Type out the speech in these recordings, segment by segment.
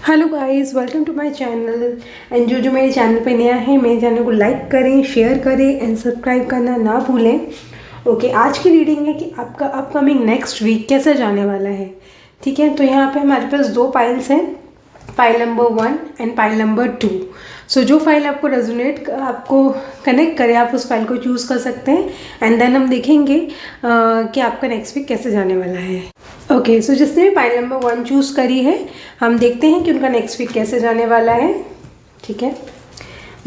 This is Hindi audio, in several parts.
Hello guys, welcome to my channel. And जो मेरे चैनल पे नया है, मेरे चैनल को लाइक करें, शेयर करें एंड सब्सक्राइब करना ना भूलें। ओके, आज की रीडिंग है कि आपका अपकमिंग नेक्स्ट वीक कैसे जाने वाला है। ठीक है, तो यहाँ पे हमारे पास दो फाइल्स हैं, file number 1 and file number 2। सो जो फाइल आपको रेजोनेट, आपको कनेक्ट करे, आप उस फाइल को चूज़ कर सकते हैं एंड देन हम देखेंगे कि आपका नेक्स्ट वीक कैसे जाने वाला है। ओके, सो जिसने भी फाइल नंबर 1 चूज़ करी है, हम देखते हैं कि उनका नेक्स्ट वीक कैसे जाने वाला है। ठीक है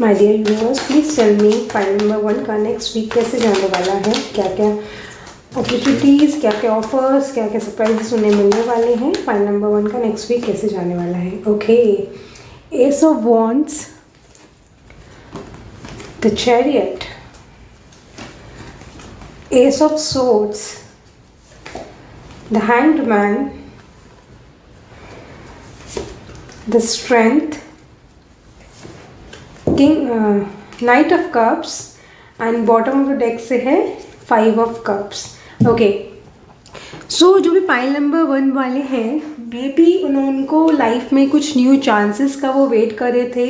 my dear viewers, please tell me file number 1 का नेक्स्ट वीक कैसे जाने वाला है। क्या क्या अपॉर्चुनिटीज़, क्या क्या ऑफर्स, क्या क्या सरप्राइजेस उन्हें मिलने वाले हैं। फाइल नंबर 1 का नेक्स्ट वीक कैसे जाने वाला है। Okay, S of wands, the chariot, S of swords, the hanged man, the strength, king, knight of cups and bottom of the deck से है 5 of cups। ओके, सो जो भी पाइल नंबर 1 वाले हैं, मे बी उनको लाइफ में कुछ न्यू चांसेस का वो वेट कर रहे थे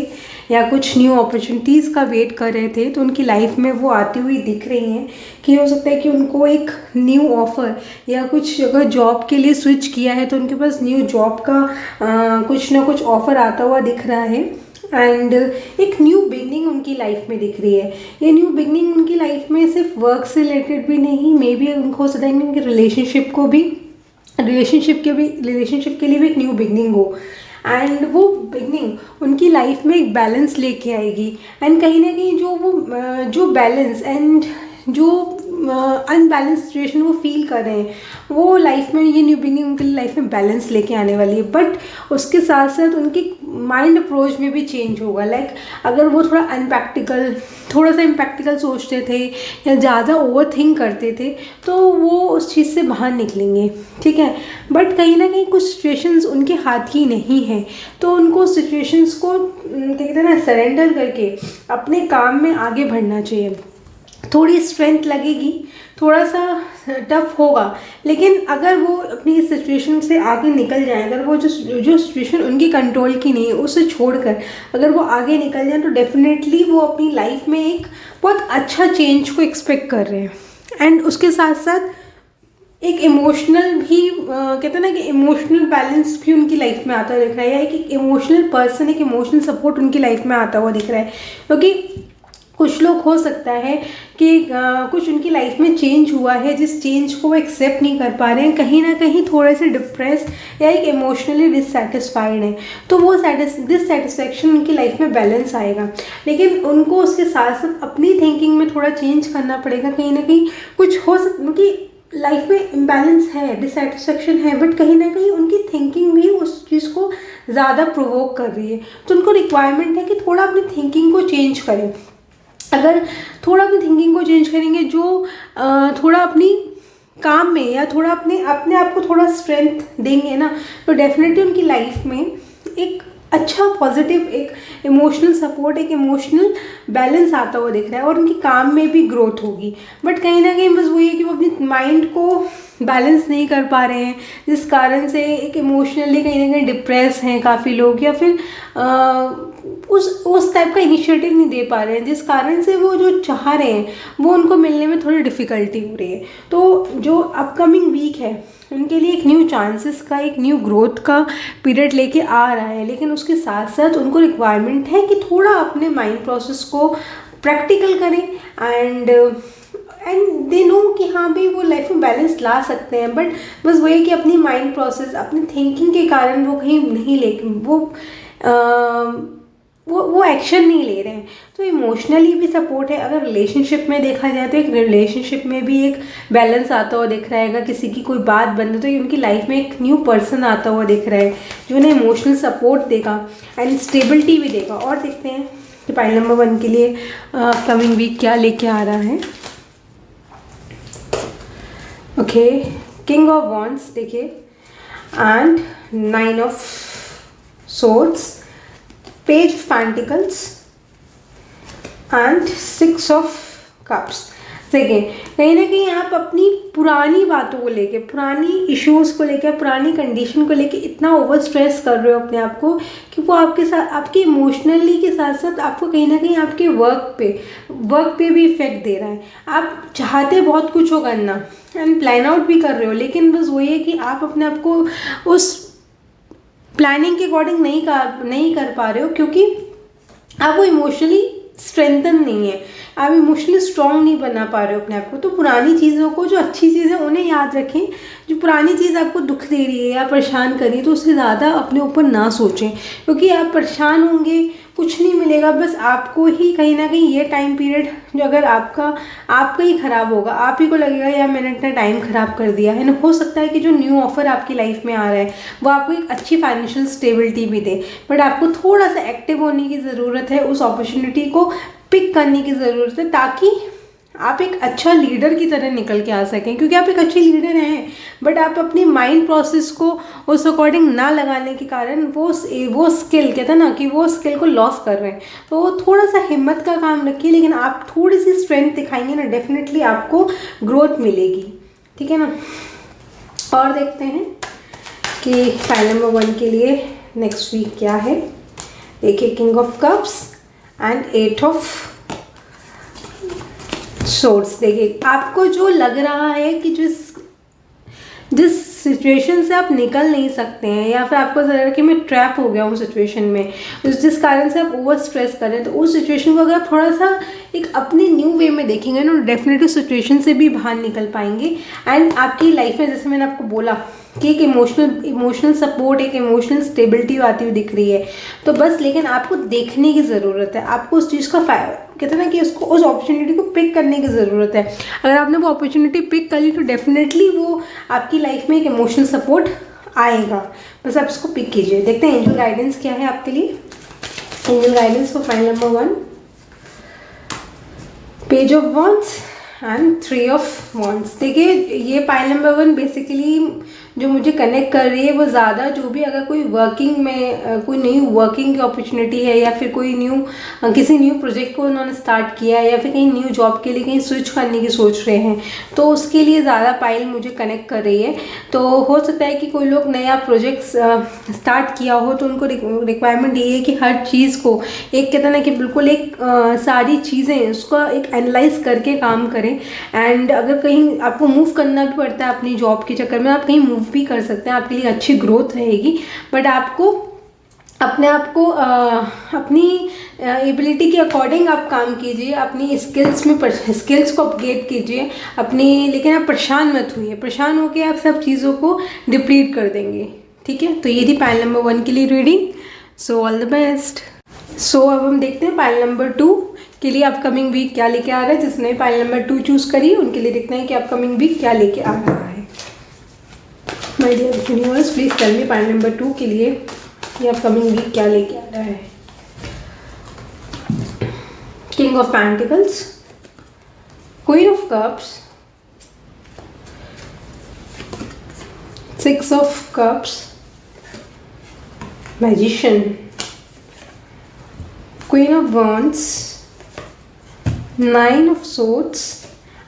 या कुछ न्यू अपॉर्चुनिटीज़ का वेट कर रहे थे, तो उनकी लाइफ में वो आती हुई दिख रही हैं। कि हो सकता है कि उनको एक न्यू ऑफ़र या कुछ, अगर जॉब के लिए स्विच किया है तो उनके पास न्यू जॉब का कुछ ना कुछ ऑफ़र आता हुआ दिख रहा है। एंड एक न्यू बिगनिंग उनकी लाइफ में दिख रही है। ये न्यू बिगनिंग उनकी लाइफ में सिर्फ वर्क से रिलेटेड भी नहीं, मे बी उनको हो सकता है कि उनके रिलेशनशिप के लिए भी एक न्यू बिगनिंग हो। एंड वो बिगनिंग उनकी लाइफ में एक बैलेंस लेके आएगी। एंड कहीं ना कहीं जो बैलेंस एंड जो अनबैलेंस सिचुएशन वो फील कर रहे हैं, वो लाइफ में ये न्यू बिगनिंग उनके लाइफ में बैलेंस लेके आने वाली है। बट उसके साथ साथ उनकी माइंड अप्रोच में भी चेंज होगा। लाइक अगर वो थोड़ा सा इम्प्रैक्टिकल सोचते थे या ज़्यादा ओवर थिंक करते थे, तो वो उस चीज़ से बाहर निकलेंगे। ठीक है, बट कहीं ना कहीं कुछ सिचुएशंस उनके हाथ की नहीं है, तो उनको सिचुएशंस को क्या कहते हैं ना, सरेंडर करके अपने काम में आगे बढ़ना चाहिए। थोड़ी स्ट्रेंथ लगेगी, थोड़ा सा टफ होगा, लेकिन अगर वो अपनी सिचुएशन से आगे निकल जाए, अगर वो जो सिचुएशन उनकी कंट्रोल की नहीं है उसे छोड़कर अगर वो आगे निकल जाए, तो डेफिनेटली वो अपनी लाइफ में एक बहुत अच्छा चेंज को एक्सपेक्ट कर रहे हैं। एंड उसके साथ साथ एक इमोशनल भी कहते हैं ना कि इमोशनल बैलेंस भी उनकी लाइफ में आता हुआ दिख रहा है, या एक इमोशनल पर्सन, एक इमोशनल सपोर्ट उनकी लाइफ में आता हुआ दिख रहा है। क्योंकि कुछ लोग हो सकता है कि कुछ उनकी लाइफ में चेंज हुआ है, जिस चेंज को वो एक्सेप्ट नहीं कर पा रहे हैं, कहीं ना कहीं थोड़े से डिप्रेस या एक इमोशनली डिससेटिस्फाइड है, तो वो डिससेटिस्फैक्शन उनकी लाइफ में बैलेंस आएगा। लेकिन उनको उसके साथ साथ अपनी थिंकिंग में थोड़ा चेंज करना पड़ेगा। कहीं ना कहीं कुछ हो सकता, उनकी लाइफ में इम्बैलेंस है, डिससेटिस्फैक्शन है, बट कहीं ना कहीं उनकी थिंकिंग भी उस चीज़ को ज़्यादा प्रोवोक कर रही है। तो उनको रिक्वायरमेंट है कि थोड़ा अपनी थिंकिंग को चेंज करें। अगर थोड़ा अपनी थिंकिंग को चेंज करेंगे, जो थोड़ा अपनी काम में या थोड़ा अपने आप को थोड़ा स्ट्रेंथ देंगे ना, तो डेफिनेटली उनकी लाइफ में एक अच्छा पॉजिटिव, एक इमोशनल सपोर्ट, एक इमोशनल बैलेंस आता हुआ दिख रहा है, और उनकी काम में भी ग्रोथ होगी। बट कहीं ना कहीं बस वही है कि वो अपनी माइंड को बैलेंस नहीं कर पा रहे हैं, जिस कारण से एक इमोशनली कहीं ना कहीं डिप्रेस हैं काफ़ी लोग, या फिर उस टाइप का इनिशिएटिव नहीं दे पा रहे हैं, जिस कारण से वो जो चाह रहे हैं वो उनको मिलने में थोड़ी डिफ़िकल्टी हो रही है। तो जो अपकमिंग वीक है उनके लिए एक न्यू चांसेस का, एक न्यू ग्रोथ का पीरियड लेके आ रहा है, लेकिन उसके साथ साथ उनको रिक्वायरमेंट है कि थोड़ा अपने माइंड प्रोसेस को प्रैक्टिकल करें एंड दे नो कि हाँ भाई वो लाइफ में बैलेंस ला सकते हैं। बट बस वही कि अपनी माइंड प्रोसेस, अपनी थिंकिंग के कारण वो कहीं नहीं ले, वो एक्शन नहीं ले रहे हैं। तो इमोशनली भी सपोर्ट है। अगर रिलेशनशिप में देखा जाए तो एक रिलेशनशिप में भी एक बैलेंस आता हुआ दिख रहा है। किसी की कोई बात बंद, तो उनकी लाइफ में एक न्यू पर्सन आता हुआ दिख रहा है जो उन्हें इमोशनल सपोर्ट देगा एंड स्टेबिलिटी भी देगा। और देखते हैं कि फाइल नंबर 1 के लिए कमिंग वीक क्या लेके आ रहा है। ओके, किंग ऑफ वॉन्ड्स देखिए, and 9 of swords, Page of Pentacles and 6 of Cups। Second, कहीं ना कहीं आप अपनी पुरानी बातों को लेके, पुरानी इश्यूज़ को लेके, पुरानी कंडीशन को लेके इतना ओवर स्ट्रेस कर रहे हो अपने आप को कि वो आपके साथ, आपके इमोशनली के साथ साथ आपको कहीं ना कहीं आपके वर्क पे भी इफेक्ट दे रहा है। आप चाहते बहुत कुछ हो करना एंड प्लान आउट भी कर रहे हो, लेकिन बस वही है कि आप अपने आप को उस प्लानिंग के अकॉर्डिंग नहीं कर पा रहे हो, क्योंकि आप वो इमोशनली स्ट्रेंथन नहीं है, आप इमोशनली स्ट्रांग नहीं बना पा रहे हो अपने आप को। तो पुरानी चीज़ों को, जो अच्छी चीज़ें उन्हें याद रखें, जो पुरानी चीज़ आपको दुख दे रही है या परेशान कर रही है तो उससे ज़्यादा अपने ऊपर ना सोचें, क्योंकि आप परेशान होंगे, कुछ नहीं मिलेगा, बस आपको ही कहीं ना कहीं ये टाइम पीरियड जो अगर आपका ही ख़राब होगा, आप ही को लगेगा यार मैंने इतना टाइम ख़राब कर दिया है ना। हो सकता है कि जो न्यू ऑफ़र आपकी लाइफ में आ रहा है वो आपको एक अच्छी फाइनेंशियल स्टेबिलिटी भी दे, बट आपको थोड़ा सा एक्टिव होने की ज़रूरत है, उस अपॉर्चुनिटी को पिक करने की ज़रूरत है, ताकि आप एक अच्छा लीडर की तरह निकल के आ सकें। क्योंकि आप एक अच्छे लीडर हैं, बट आप अपनी माइंड प्रोसेस को उस अकॉर्डिंग ना लगाने के कारण वो स्किल, कहते हैं ना कि वो स्किल को लॉस कर रहे हैं। तो थोड़ा सा हिम्मत का काम रखिए, लेकिन आप थोड़ी सी स्ट्रेंथ दिखाएंगे ना, डेफिनेटली आपको ग्रोथ मिलेगी, ठीक है ना। और देखते हैं कि फाइल नंबर 1 के लिए नेक्स्ट वीक क्या है। देखिए, king of cups and 8 of source. देखिए, आपको जो लग रहा है कि जिस सिचुएशन से आप निकल नहीं सकते हैं, या फिर आपको लग रहा है कि मैं ट्रैप हो गया हूँ सिचुएशन में, जिस कारण से आप ओवर स्ट्रेस कर रहे हैं, तो उस सिचुएशन को अगर आप थोड़ा सा एक अपने न्यू वे में देखेंगे ना, डेफिनेटली सिचुएशन से भी बाहर निकल पाएंगे। एंड आपकी लाइफ में, जैसे मैंने आपको बोला कि एक इमोशनल सपोर्ट, एक इमोशनल स्टेबिलिटी आती हुई दिख रही है, तो बस लेकिन आपको देखने की ज़रूरत है, आपको उस चीज़ का कहते हैं ना कि उसको, उस अपॉर्चुनिटी को पिक करने की ज़रूरत है। अगर आपने वो अपॉर्चुनिटी पिक कर ली तो डेफिनेटली वो आपकी लाइफ में एक इमोशनल सपोर्ट आएगा, बस आप उसको पिक कीजिए। देखते हैं एंजल गाइडेंस क्या है आपके लिए। Angel guidance for file number 1, page of wands and 3 of wands. देखिए, ये पाइल नंबर 1 बेसिकली जो मुझे कनेक्ट कर रही है वो ज़्यादा, जो भी अगर कोई वर्किंग में कोई नई वर्किंग की अपॉर्चुनिटी है, या फिर कोई किसी न्यू प्रोजेक्ट को उन्होंने स्टार्ट किया है, या फिर कहीं न्यू जॉब के लिए कहीं स्विच करने की सोच रहे हैं, तो उसके लिए ज़्यादा पाइल मुझे कनेक्ट कर रही है। तो हो सकता है कि कोई लोग नया प्रोजेक्ट स्टार्ट किया हो, तो उनको रिक्वायरमेंट ये है कि हर चीज़ को एक, कहते हैं ना कि बिल्कुल एक सारी चीज़ें उसका एक एनालाइज करके काम करें। एंड अगर कहीं आपको मूव करना भी पड़ता है अपनी जॉब के चक्कर में, आप कहीं मूव भी कर सकते हैं, आपके लिए अच्छी ग्रोथ रहेगी, बट आपको अपने आप को अपनी एबिलिटी के अकॉर्डिंग आप काम कीजिए, अपनी स्किल्स को अपग्रेड कीजिए अपनी, लेकिन आप परेशान मत होइए, परेशान होकर आप सब चीज़ों को डिप्लीट कर देंगे, ठीक है। तो ये थी पाइल नंबर 1 के लिए reading. So all the best. So अब हम देखते हैं पाइल नंबर 2 के लिए अपकमिंग वीक क्या लेके आ रहा है। जिसने पाइल नंबर 2 चूज़ करी उनके लिए देखते हैं कि अपकमिंग वीक क्या लेके आ रहा है। My dear universe, please tell me file number 2 के लिए ये अपकमिंग वीक क्या लेके आ रहा है। King of pentacles, queen of cups, 6 of cups, magician, queen of wands, 9 of swords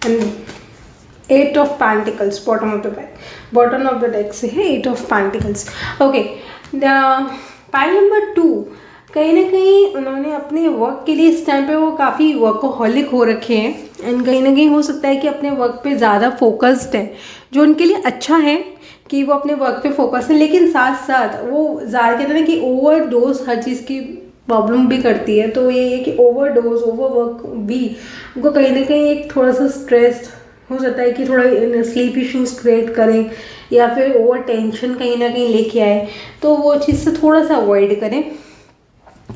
and 8 of pentacles। Bottom of the deck से है 8 of pentacles। Okay, pile number 2 कहीं ना कहीं उन्होंने अपने वर्क के लिए इस टाइम पे वो काफ़ी वर्कोहॉलिक हो रखे हैं, एंड कहीं ना कहीं हो सकता है कि अपने वर्क पे ज़्यादा फोकस्ड है, जो उनके लिए अच्छा है कि वो अपने वर्क पे फोकस है, लेकिन साथ साथ वो ज़्यादा, कहते हैं ना कि ओवरडोज हर चीज़ की प्रॉब्लम भी करती है। तो ये है कि ओवरडोज, ओवरवर्क भी उनको कहीं ना कहीं एक थोड़ा सा स्ट्रेस हो जाता है कि थोड़ा स्लीप इश्यूज क्रिएट करें, या फिर ओवर टेंशन कहीं ना कहीं लेके आए, तो वो चीज़ से थोड़ा सा अवॉइड करें,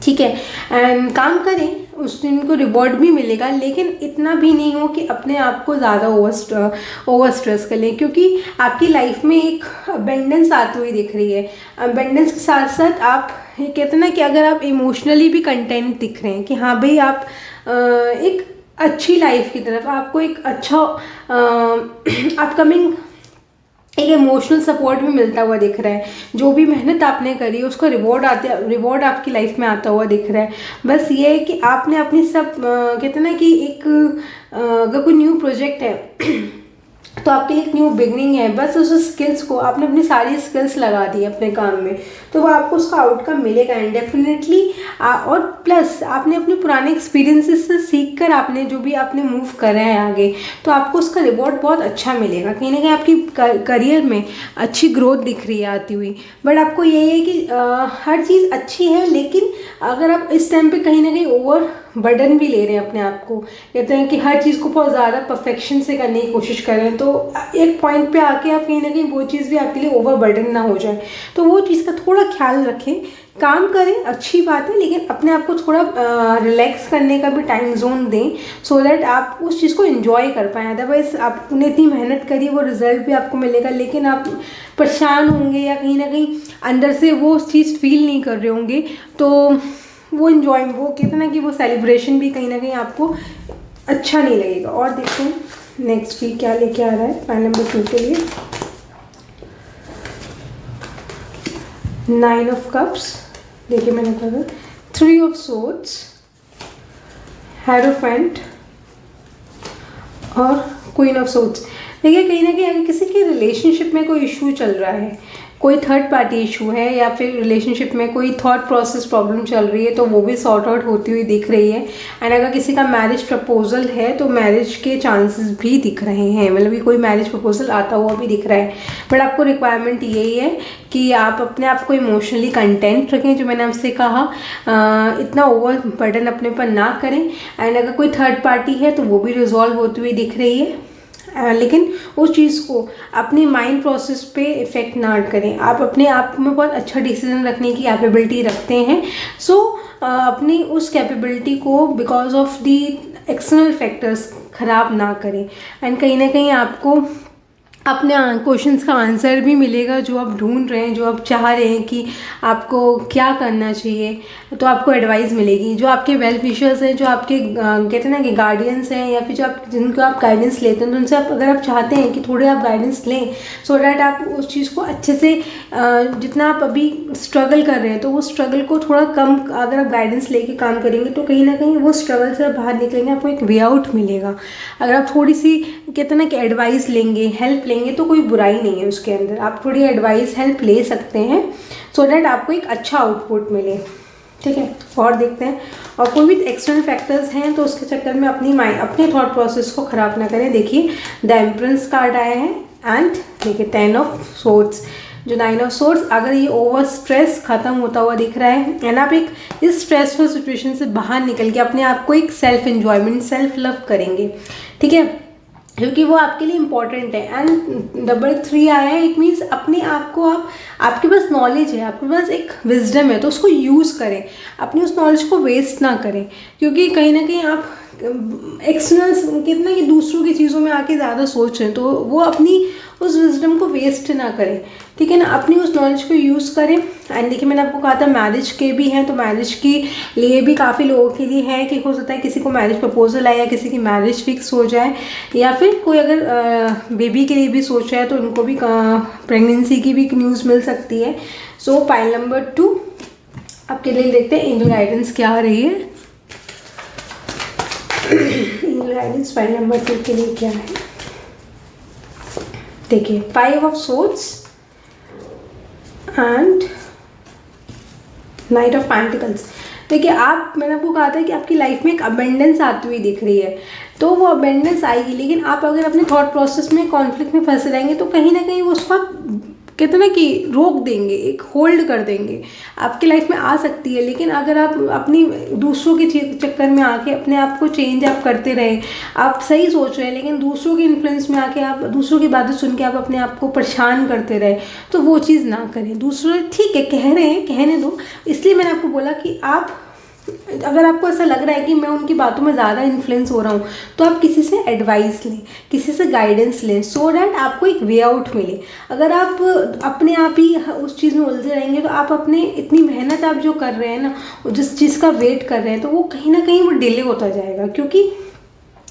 ठीक है। एंड काम करें, उस दिन को रिवॉर्ड भी मिलेगा, लेकिन इतना भी नहीं हो कि अपने आप को ज़्यादा ओवर स्ट्रेस कर लें, क्योंकि आपकी लाइफ में एक अबेंडेंस आती हुई दिख रही है। अबेंडेंस के साथ साथ आप ये कहते हैं ना कि अगर आप इमोशनली भी कंटेंट दिख रहे हैं कि हाँ भाई आप एक अच्छी लाइफ की तरफ, आपको एक अच्छा अपकमिंग एक इमोशनल सपोर्ट भी मिलता हुआ दिख रहा है। जो भी मेहनत आपने करी है उसका रिवॉर्ड आपकी लाइफ में आता हुआ दिख रहा है। बस ये है कि आपने अपनी सब कहते हैं ना कि एक अगर कोई न्यू प्रोजेक्ट है तो आपके लिए एक न्यू बिगनिंग है। बस उस स्किल्स को आपने अपनी सारी स्किल्स लगा दी अपने काम में, तो वो आपको उसका आउटकम मिलेगा इंडेफिनेटली। और प्लस आपने अपने पुराने एक्सपीरियंसेस से सीख कर आपने जो भी आपने मूव करा है आगे, तो आपको उसका रिवॉर्ड बहुत अच्छा मिलेगा। कहीं ना कहीं आपकी करियर में अच्छी ग्रोथ दिख रही है आती हुई। बट आपको यही है कि हर चीज़ अच्छी है, लेकिन अगर आप इस टाइम पे कहीं ना कहीं ओवर बर्डन भी ले रहे हैं अपने आप को, कहते हैं कि हर चीज़ को बहुत ज़्यादा परफेक्शन से करने की कोशिश करें, तो एक पॉइंट पे आके आप कहीं ना कहीं वो चीज़ भी आपके लिए ओवर बर्डन ना हो जाए। तो वो चीज़ का थोड़ा ख्याल रखें। काम करें, अच्छी बात है, लेकिन अपने आप को थोड़ा रिलैक्स करने का भी टाइम जोन दें, सो दैट आप उस चीज़ को एंजॉय कर पाएँ। अदरवाइज़ आपने इतनी मेहनत करी, वो रिजल्ट भी आपको मिलेगा, लेकिन आप परेशान होंगे या कहीं ना कहीं अंदर से वो चीज़ फील नहीं कर रहे होंगे, तो वो वो कहते ना कि वो सेलिब्रेशन भी कहीं ना कहीं आपको अच्छा नहीं लगेगा। और देखते हैं नेक्स्ट वीक क्या लेके आ रहा है पाइल नंबर 2 के लिए। 9 ऑफ कप्स, देखिए मैंने कहा 3 ऑफ सोर्ड्स, हेरोफेंट और क्वीन ऑफ सोर्ड्स। देखिए कहीं ना कहीं अगर किसी के रिलेशनशिप में कोई इशू चल रहा है, कोई थर्ड पार्टी इशू है, या फिर रिलेशनशिप में कोई थॉट प्रोसेस प्रॉब्लम चल रही है, तो वो भी सॉर्ट आउट होती हुई दिख रही है। एंड अगर किसी का मैरिज प्रपोजल है तो मैरिज के चांसेस भी दिख रहे हैं, मतलब कि कोई मैरिज प्रपोजल आता हुआ भी दिख रहा है। बट आपको रिक्वायरमेंट यही है कि आप अपने आप को इमोशनली कंटेंट रखें, जो मैंने आपसे कहा, इतना ओवर बर्डन अपने पर ना करें। एंड अगर कोई थर्ड पार्टी है तो वो भी रिजॉल्व होती हुई दिख रही है, लेकिन उस चीज़ को अपनी माइंड प्रोसेस पे इफ़ेक्ट ना करें। आप अपने आप में बहुत अच्छा डिसीजन रखने की कैपेबिलिटी रखते हैं, सो अपनी उस कैपेबिलिटी को because of the external factors ख़राब ना करें। एंड कहीं ना कहीं आपको अपने क्वेश्चंस का आंसर भी मिलेगा जो आप ढूंढ रहे हैं, जो आप चाह रहे हैं कि आपको क्या करना चाहिए, तो आपको एडवाइस मिलेगी। जो आपके वेल विशर्स हैं, जो आपके कहते हैं ना कि गार्डियंस हैं, या फिर जो आप जिनको आप गाइडेंस लेते हैं, तो उनसे आप अगर आप चाहते हैं कि थोड़े आप गाइडेंस लें, सो डैट आप उस चीज़ को अच्छे से जितना आप अभी स्ट्रगल कर रहे हैं, तो वो स्ट्रगल को थोड़ा कम अगर आप गाइडेंस लेके काम करेंगे, तो कहीं ना कहीं वो स्ट्रगल से आप बाहर निकलेंगे, आपको एक वे आउट मिलेगा। अगर आप थोड़ी सी कहते हैं ना कि एडवाइस लेंगे, हेल्प लेंगे, तो कोई बुराई नहीं है उसके अंदर। आप थोड़ी एडवाइस हेल्प ले सकते हैं, सो डैट आपको एक अच्छा आउटपुट मिले, ठीक है। और देखते हैं, और कोई भी एक्सटर्नल फैक्टर्स हैं तो उसके चक्कर में अपने थॉट प्रोसेस को ख़राब ना करें। देखिए द एम्प्रेस कार्ड आया है, एंड देखिए 10 ऑफ सोर्ड्स। जो 9 ऑफ सोर्ड्स, अगर ये ओवर स्ट्रेस ख़त्म होता हुआ दिख रहा है, एंड आप एक इस स्ट्रेसफुल सिचुएशन से बाहर निकल के अपने आप को एक सेल्फ एन्जॉयमेंट, सेल्फ लव करेंगे, ठीक है, क्योंकि वो आपके लिए इम्पॉर्टेंट है। एंड डबल 3 आया है, इट मीन्स अपने आप को आपके पास नॉलेज है, आपके पास एक विजडम है, तो उसको यूज़ करें, अपनी उस नॉलेज को वेस्ट ना करें। क्योंकि कहीं ना कहीं आप एक्सटर्नल कितना कि दूसरों की चीज़ों में आके ज़्यादा सोच रहे हैं, तो वो अपनी उस विजडम को वेस्ट ना करें, ठीक है ना, अपनी उस नॉलेज को यूज़ करें। एंड देखिए मैंने आपको कहा था मैरिज के भी हैं, तो मैरिज के लिए भी काफ़ी लोगों के लिए है कि हो सकता है किसी को मैरिज प्रपोजल आए, या किसी की मैरिज फिक्स हो जाए, या फिर कोई अगर बेबी के लिए भी सोच रहा है तो उनको भी प्रेगनेंसी की भी न्यूज़ मिल सकती है। सो पाइल नंबर 2 आपके लिए देखते हैं एंजल गाइडेंस क्या आ रही है। एंजल गाइडेंस पाइल नंबर 2 के लिए क्या है, देखिए 5 of swords and night of pentacles. देखिए मैंने आपको कहा था कि आपकी लाइफ में एक अबेंडेंस आती हुई दिख रही है, तो वो अबेंडेंस आएगी, लेकिन आप अगर अपने थॉट प्रोसेस में कॉन्फ्लिक्ट में फंसे रहेंगे, तो कहीं ना कहीं वो उसको कहते ना कि रोक देंगे, एक होल्ड कर देंगे। आपकी लाइफ में आ सकती है, लेकिन अगर आप अपनी दूसरों के चक्कर में आके अपने आप को चेंज आप करते रहे, आप सही सोच रहे हैं लेकिन दूसरों के इन्फ्लुएंस में आके आप दूसरों की बातें सुन के आप अपने आप को परेशान करते रहे, तो वो चीज़ ना करें। दूसरे ठीक है कह रहे हैं, कहने दो। इसलिए मैंने आपको बोला कि आप अगर आपको ऐसा लग रहा है कि मैं उनकी बातों में ज़्यादा इन्फ्लुएंस हो रहा हूँ, तो आप किसी से एडवाइस लें, किसी से गाइडेंस लें, सो डैट आपको एक वे आउट मिले। अगर आप अपने आप ही उस चीज़ में उलझे रहेंगे, तो आप अपने इतनी मेहनत आप जो कर रहे हैं ना, जिस चीज़ का वेट कर रहे हैं, तो वो कहीं ना कहीं वो डिले होता जाएगा। क्योंकि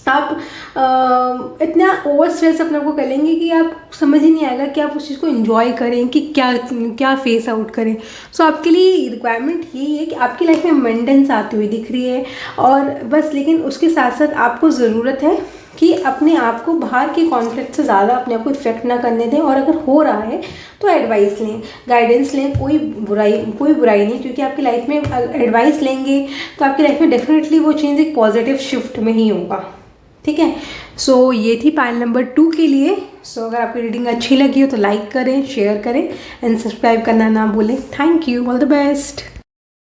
आप इतना ओवर स्ट्रेस अपने आप को कर लेंगे कि आप समझ ही नहीं आएगा कि आप उस चीज़ को एंजॉय करें कि क्या क्या फेस आउट करें। सो आपके लिए रिक्वायरमेंट यही है कि आपकी लाइफ में मेंटेनेंस आती हुई दिख रही है और बस, लेकिन उसके साथ साथ आपको ज़रूरत है कि अपने आप को बाहर के कॉन्फ्लिक्ट से ज़्यादा अपने आप को इफेक्ट ना करने दें, और अगर हो रहा है तो एडवाइस लें, गाइडेंस लें, कोई बुराई नहीं, क्योंकि आपकी लाइफ में एडवाइस लेंगे तो आपकी लाइफ में डेफिनेटली वो चेंज एक पॉजिटिव शिफ्ट में ही होगा। ठीक है, सो ये थी पाइल नंबर 2 के लिए। सो अगर आपकी रीडिंग अच्छी लगी हो तो लाइक करें, शेयर करें एंड सब्सक्राइब करना ना भूलें। Thank you, all the best.